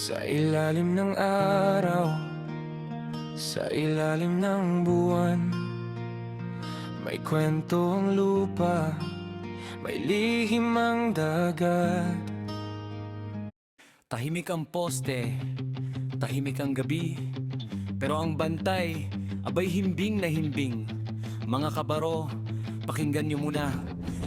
Sa ilalim ng araw, sa ilalim ng buwan, may kwento ang lupa, may lihim ang dagat. Tahimik ang poste, tahimik ang gabi, pero ang bantay, abay himbing na himbing. Mga kabaro, pakinggan niyo muna.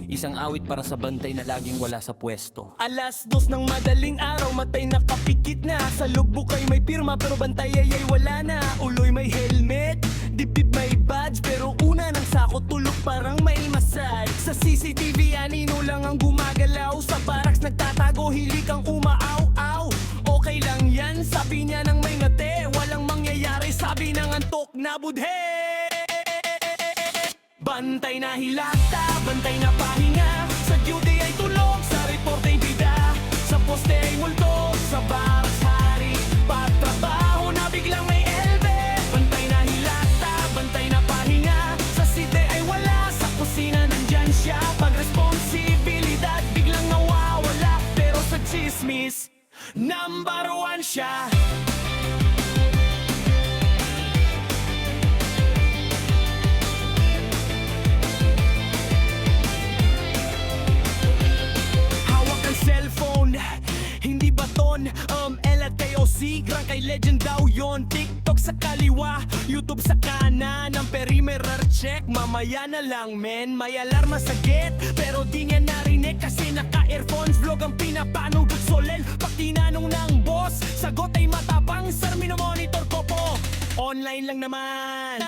Isang awit para sa bantay na laging wala sa pwesto. 2:00 ng madaling araw, matay nakapikit na. Sa loob ay may pirma pero bantay ay wala na. Uloy may helmet, dibdib may badge, pero una ng sako tulog parang may massage. Sa CCTV anino lang ang gumagalaw. Sa barracks nagtatago, hilik ang umaaw-aw. Okay lang yan, sabi niya nang may ngate. Walang mangyayari, sabi ng antok na budhe. Bantay na hilata, bantay na pahinga. Sa duty ay tulog, sa report ay bida. Sa poste ay multo, sa barracks hari. Pagtrabaho na biglang may elbe. Bantay na hilata, bantay na pahinga. Sa site ay wala, sa kusina nandyan siya. Pag responsibilidad biglang nawawala. Pero sa chismis, number 1 siya. Hindi baton, LTOC, grand kay legend daw yon. TikTok sa kaliwa, YouTube sa kanan. Ang perimeter check, mamaya na lang men. May alarma sa gate, pero di niya narinig kasi naka-earphones. Vlog ang pinapano, solel. Pag tinanong ng boss, sagot ay matapang. Sir, minomonitor ko po, online lang naman.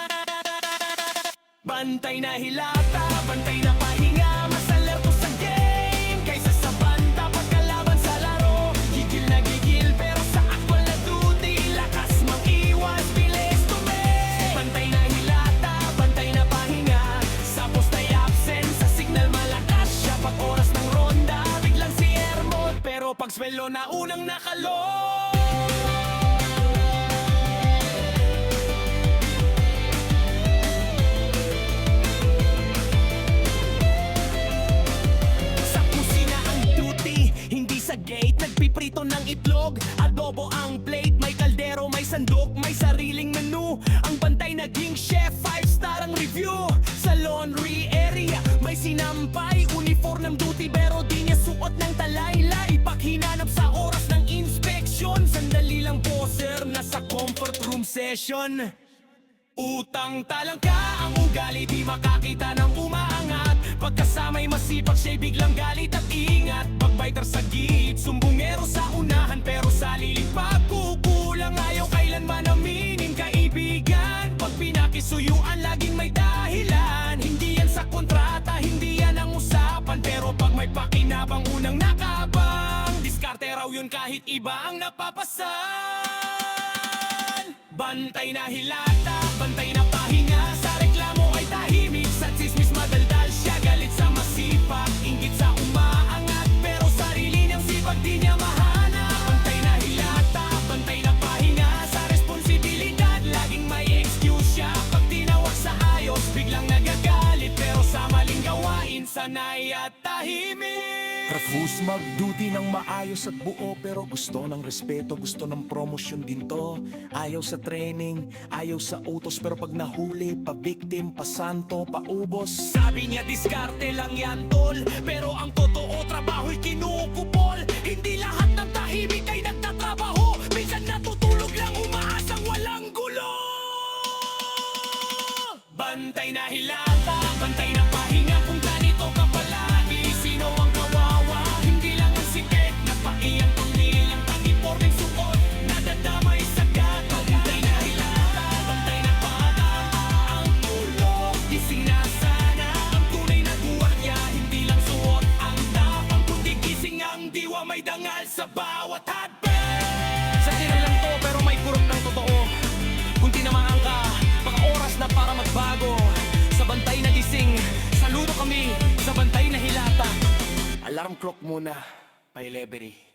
Bantay na hilata, bantay na pahinga. Mas alerto sa game kaysa sa banta pagkalaban sa laro. Gigil na gigil pero sa actual na duty, lakas mag-iwas, bilis tumis. Bantay na hilata, bantay na pahinga. Sa post ay absent, sa signal malakas siya. Pag oras ng ronda, biglang si Ermod. Pero pag swelo na unang nakalog. Sa gate, nagpiprito ng itlog. Adobo ang plate, may kaldero, may sandok, may sariling menu. Ang bantay naging chef, 5-star ang review. Sa laundry area, may sinampay. Uniform ng duty pero di niya suot ng talaylay. Pag hinanap sa oras ng inspection, sandali lang po sir, nasa comfort room session. Utang talangka ang ugali, di makakita ng umaangat. Pagkasamay masipag siya'y biglang galit at ingat. Pagbiter sa git, sumbungero sa unahan. Pero sa liling pagkukulang, ayaw kailanman aminin kaibigan. Pag pinakisuyuan, laging may dahilan. Hindi yan sa kontrata, hindi yan ang usapan. Pero pag may pakinabang, unang nakabang. Diskarte raw yun kahit iba ang napapasan. Bantay na hilata, bantay na pahinga. Sa reklamo ay tahimik, sa chismis madaldal siya. Galit sa masipag, inggit sa umaangat. Pero sarili niyang sipag di niya mahanap. Bantay na hilata, bantay na pahinga. Sa responsibilidad, laging may excuse siya. Pag tinawag sa ayos, biglang nagagalit. Pero sa maling gawain, sanay at tahimik. Refuse mag-duty ng maayos at buo, pero gusto ng respeto, gusto ng promosyon din to. Ayaw sa training, ayaw sa utos, pero pag nahuli, pa-victim, pa-santo, pa-ubos. Sabi niya diskarte lang yan tol, pero ang totoo trabaho'y kinukupol. Hindi lahat ng tahimik ay nagtatrabaho, minsan natutulog lang umaasang walang gulo. Bantay na hilata, bantay na pahinga. Kung ganito ka palagi, sino ang kawawa? Hindi lang ang sikit, napaiyang pamilyang tag-iporming suot, nadadamay sa gato. Bantay na hilata, bantay na patama ang tulog. Gising na sana ang tunay na guwardiya, hindi lang suot ang tapang, kundi gising ang diwa, may dangal sa bawat heartbeat. Sa tira lang to pero may purok ng totoo. Kung tinamaan ka, baka oras na para magbago. Sa bantay na gising, saludo kami sa bantay na hilata. Alarm clock muna, pa-delivery.